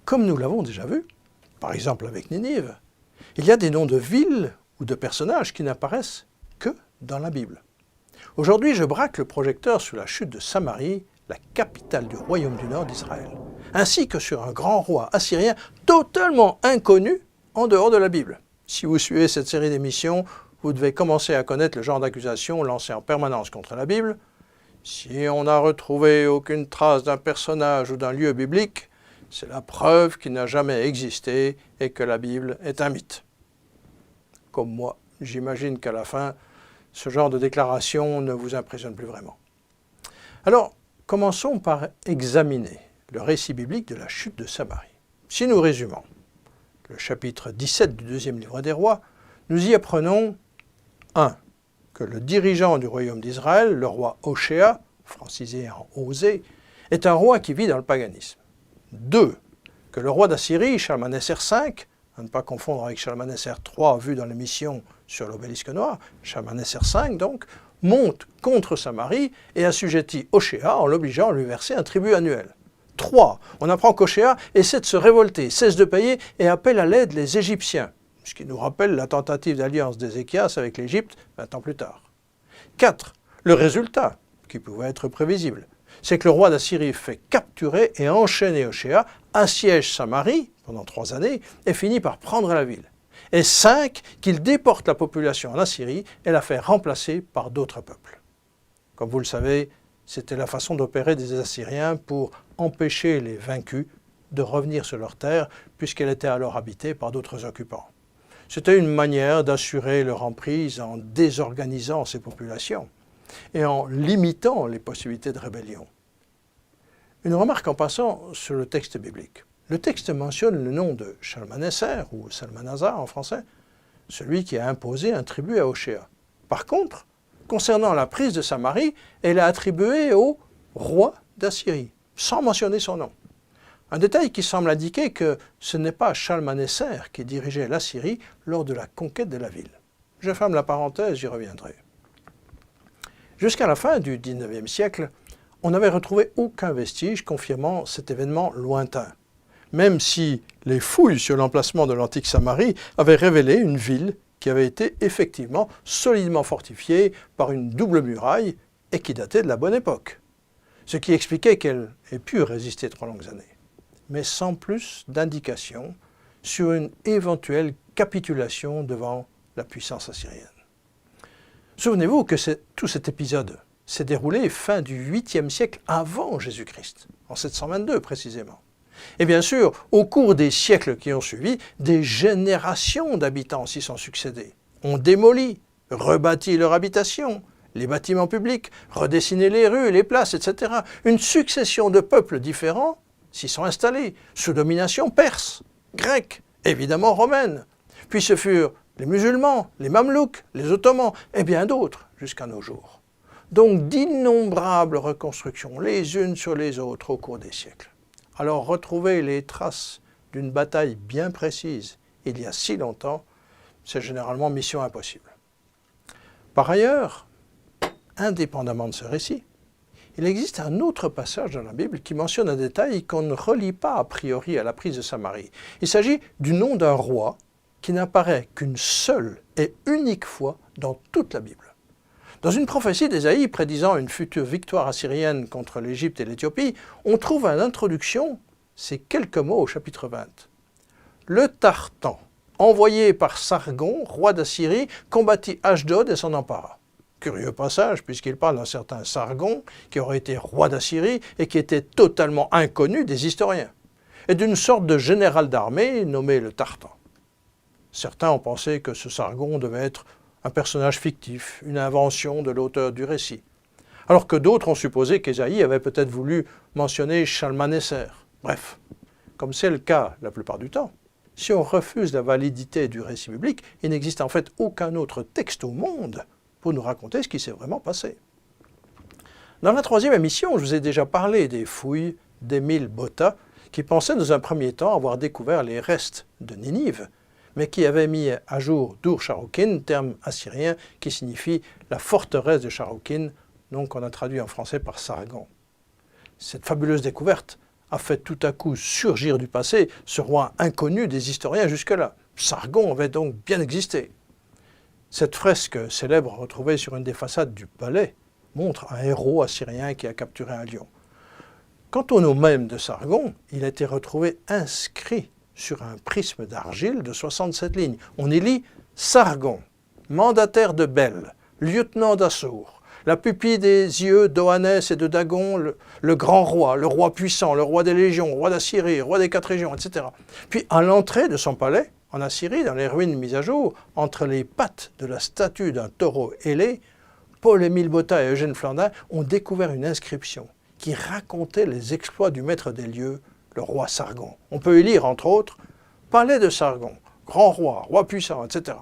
Comme nous l'avons déjà vu, par exemple avec Ninive, il y a des noms de villes ou de personnages qui n'apparaissent que dans la Bible. Aujourd'hui, je braque le projecteur sur la chute de Samarie, la capitale du royaume du Nord d'Israël, ainsi que sur un grand roi assyrien totalement inconnu en dehors de la Bible. Si vous suivez cette série d'émissions, vous devez commencer à connaître le genre d'accusations lancées en permanence contre la Bible. Si on n'a retrouvé aucune trace d'un personnage ou d'un lieu biblique, c'est la preuve qu'il n'a jamais existé et que la Bible est un mythe. Comme moi, j'imagine qu'à la fin, ce genre de déclaration ne vous impressionne plus vraiment. Alors, commençons par examiner le récit biblique de la chute de Samarie. Si nous résumons le chapitre 17 du deuxième livre des rois, nous y apprenons 1. Que le dirigeant du royaume d'Israël, le roi Hoshea, francisé en Osée, est un roi qui vit dans le paganisme. 2. Que le roi d'Assyrie, Shalmaneser V, à ne pas confondre avec Shalmaneser III vu dans l'émission sur l'obélisque noir, Shalmaneser V donc, monte contre Samarie et assujettit Hoshea en l'obligeant à lui verser un tribut annuel. 3. On apprend qu'Hoshea essaie de se révolter, cesse de payer et appelle à l'aide les Égyptiens, ce qui nous rappelle la tentative d'alliance d'Ézéchias avec l'Égypte 20 ans plus tard. 4. Le résultat, qui pouvait être prévisible, c'est que le roi d'Assyrie fait capturer et enchaîner Hoshea, assiège Samarie pendant 3 années et finit par prendre la ville. Et 5, qu'il déporte la population en Assyrie et la fait remplacer par d'autres peuples. Comme vous le savez, c'était la façon d'opérer des Assyriens pour empêcher les vaincus de revenir sur leur terre puisqu'elle était alors habitée par d'autres occupants. C'était une manière d'assurer leur emprise en désorganisant ces populations et en limitant les possibilités de rébellion. Une remarque en passant sur le texte biblique. Le texte mentionne le nom de Shalmaneser, ou Salmanasar en français, celui qui a imposé un tribut à Hoshea. Par contre, concernant la prise de Samarie, elle a attribué au roi d'Assyrie, sans mentionner son nom. Un détail qui semble indiquer que ce n'est pas Shalmaneser qui dirigeait l'Assyrie lors de la conquête de la ville. Je ferme la parenthèse, j'y reviendrai. Jusqu'à la fin du XIXe siècle, on n'avait retrouvé aucun vestige confirmant cet événement lointain, même si les fouilles sur l'emplacement de l'antique Samarie avaient révélé une ville qui avait été effectivement solidement fortifiée par une double muraille et qui datait de la bonne époque, ce qui expliquait qu'elle ait pu résister 3 longues années, mais sans plus d'indications sur une éventuelle capitulation devant la puissance assyrienne. Souvenez-vous que tout cet épisode s'est déroulé fin du 8e siècle avant Jésus-Christ, en 722 précisément. Et bien sûr, au cours des siècles qui ont suivi, des générations d'habitants s'y sont succédés, ont démoli, rebâti leur habitation, les bâtiments publics, redessiné les rues, les places, etc. Une succession de peuples différents s'y sont installés, sous domination perse, grecque, évidemment romaine. Puis ce furent les musulmans, les mamelouks, les ottomans et bien d'autres jusqu'à nos jours. Donc d'innombrables reconstructions les unes sur les autres au cours des siècles. Alors retrouver les traces d'une bataille bien précise il y a si longtemps, c'est généralement mission impossible. Par ailleurs, indépendamment de ce récit, il existe un autre passage dans la Bible qui mentionne un détail qu'on ne relie pas a priori à la prise de Samarie. Il s'agit du nom d'un roi qui n'apparaît qu'une seule et unique fois dans toute la Bible. Dans une prophétie d'Ésaïe prédisant une future victoire assyrienne contre l'Égypte et l'Éthiopie, on trouve en introduction ces quelques mots au chapitre 20. Le Tartan, envoyé par Sargon, roi d'Assyrie, combattit Ashdod et s'en empara. Curieux passage, puisqu'il parle d'un certain Sargon, qui aurait été roi d'Assyrie et qui était totalement inconnu des historiens, et d'une sorte de général d'armée nommé le Tartan. Certains ont pensé que ce Sargon devait être un personnage fictif, une invention de l'auteur du récit. Alors que d'autres ont supposé qu'Ésaïe avait peut-être voulu mentionner Shalmaneser. Bref, comme c'est le cas la plupart du temps, si on refuse la validité du récit biblique, il n'existe en fait aucun autre texte au monde pour nous raconter ce qui s'est vraiment passé. Dans la troisième émission, je vous ai déjà parlé des fouilles d'Émile Botta, qui pensait dans un premier temps avoir découvert les restes de Ninive, mais qui avait mis à jour Dur-Sharrukin, terme assyrien qui signifie la forteresse de Sharrukin, donc qu'on a traduit en français par Sargon. Cette fabuleuse découverte a fait tout à coup surgir du passé ce roi inconnu des historiens jusque-là. Sargon avait donc bien existé. Cette fresque célèbre retrouvée sur une des façades du palais montre un héros assyrien qui a capturé un lion. Quant au nom même de Sargon, il a été retrouvé inscrit sur un prisme d'argile de 67 lignes. On y lit « Sargon, mandataire de Bel, lieutenant d'Assour, la pupille des yeux d'Oannès et de Dagon, le grand roi, le roi puissant, le roi des légions, roi d'Assyrie, roi des 4 régions, etc. » Puis à l'entrée de son palais, en Assyrie, dans les ruines mises à jour, entre les pattes de la statue d'un taureau ailé, Paul-Émile Botta et Eugène Flandin ont découvert une inscription qui racontait les exploits du maître des lieux, le roi Sargon. On peut y lire, entre autres, « Palais de Sargon, grand roi, roi puissant, etc. »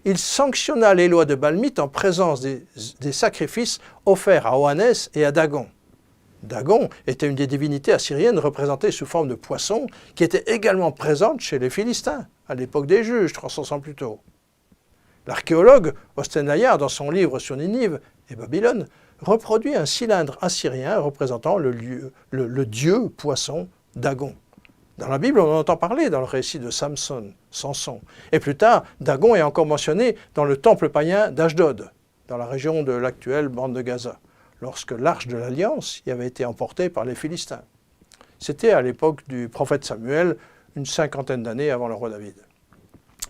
Il sanctionna les lois de Balmite en présence des sacrifices offerts à Oannès et à Dagon. Dagon était une des divinités assyriennes représentées sous forme de poisson qui était également présente chez les Philistins, à l'époque des Juges, 300 ans plus tôt. L'archéologue Ostenayar, dans son livre sur Ninive et Babylone, reproduit un cylindre assyrien représentant le dieu poisson Dagon. Dans la Bible, on en entend parler dans le récit de Samson. Et plus tard, Dagon est encore mentionné dans le temple païen d'Ashdod, dans la région de l'actuelle bande de Gaza, lorsque l'arche de l'Alliance y avait été emportée par les Philistins. C'était à l'époque du prophète Samuel, une 50aine d'années avant le roi David.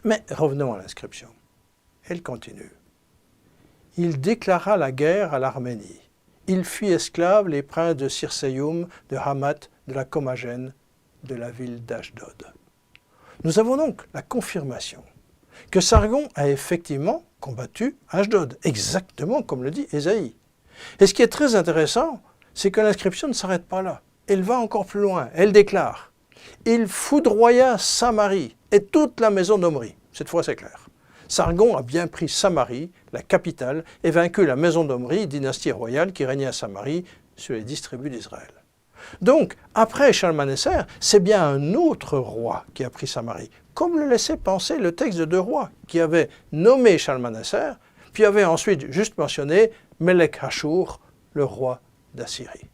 Mais revenons à l'inscription. Elle continue. Il déclara la guerre à l'Arménie. Il fit esclaves les princes de Circéium, de Hamath, de la Commagène, de la ville d'Ashdod. Nous avons donc la confirmation que Sargon a effectivement combattu Ashdod, exactement comme le dit Ésaïe. Et ce qui est très intéressant, c'est que l'inscription ne s'arrête pas là. Elle va encore plus loin. Elle déclare « Il foudroya Samarie et toute la maison d'Omri ». Cette fois, c'est clair. Sargon a bien pris Samarie, la capitale, et vaincu la maison d'Omri, dynastie royale qui régnait à Samarie sur les 10 tribus d'Israël. Donc, après Shalmaneser, c'est bien un autre roi qui a pris Samarie, comme le laissait penser le texte de 2 rois, qui avait nommé Shalmaneser, puis avait ensuite juste mentionné Melech Hashur, le roi d'Assyrie.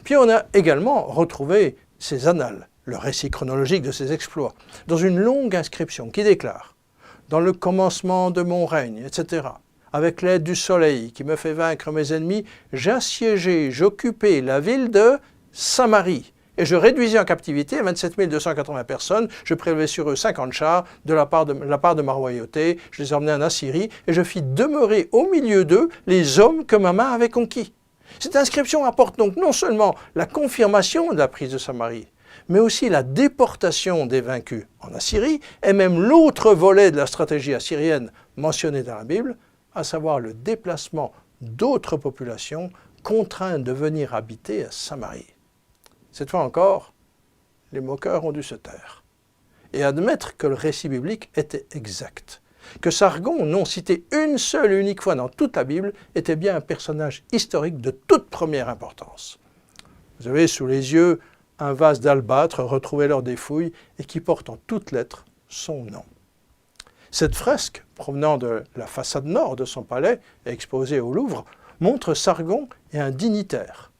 Puis on a également retrouvé ses annales, le récit chronologique de ses exploits, dans une longue inscription qui déclare « Dans le commencement de mon règne, etc. Avec l'aide du soleil qui me fait vaincre mes ennemis, j'assiégeai, j'occupais la ville de Samarie, et je réduisis en captivité 27 280 personnes, je prélevai sur eux 50 chars de la part de ma royauté, je les emmenai en Assyrie, et je fis demeurer au milieu d'eux les hommes que ma main avait conquis. » Cette inscription apporte donc non seulement la confirmation de la prise de Samarie, mais aussi la déportation des vaincus en Assyrie, et même l'autre volet de la stratégie assyrienne mentionnée dans la Bible, à savoir le déplacement d'autres populations contraintes de venir habiter à Samarie. Cette fois encore, les moqueurs ont dû se taire et admettre que le récit biblique était exact, que Sargon, non cité une seule et unique fois dans toute la Bible, était bien un personnage historique de toute première importance. Vous avez sous les yeux un vase d'albâtre retrouvé lors des fouilles et qui porte en toutes lettres son nom. Cette fresque, provenant de la façade nord de son palais et exposée au Louvre, montre Sargon et un dignitaire.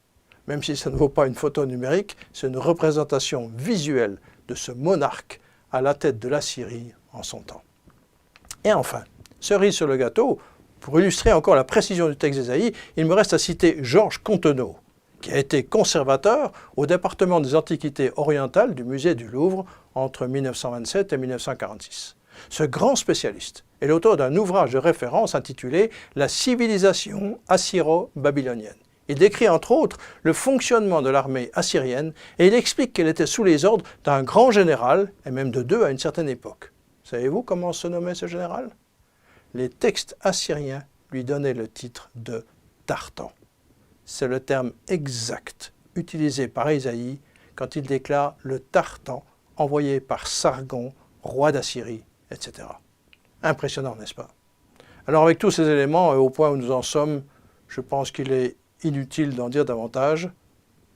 Même si ça ne vaut pas une photo numérique, c'est une représentation visuelle de ce monarque à la tête de l'Assyrie en son temps. Et enfin, cerise sur le gâteau, pour illustrer encore la précision du texte d'Ésaïe, il me reste à citer Georges Contenot, qui a été conservateur au département des Antiquités orientales du musée du Louvre entre 1927 et 1946. Ce grand spécialiste est l'auteur d'un ouvrage de référence intitulé « La civilisation assyro-babylonienne ». Il décrit entre autres le fonctionnement de l'armée assyrienne et il explique qu'elle était sous les ordres d'un grand général, et même de 2 à une certaine époque. Savez-vous comment se nommait ce général? les textes assyriens lui donnaient le titre de Tartan. C'est le terme exact utilisé par Ésaïe quand il déclare le Tartan envoyé par Sargon, roi d'Assyrie, etc. Impressionnant, n'est-ce pas? Alors avec tous ces éléments et au point où nous en sommes, je pense qu'il est inutile d'en dire davantage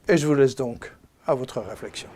et je vous laisse donc à votre réflexion.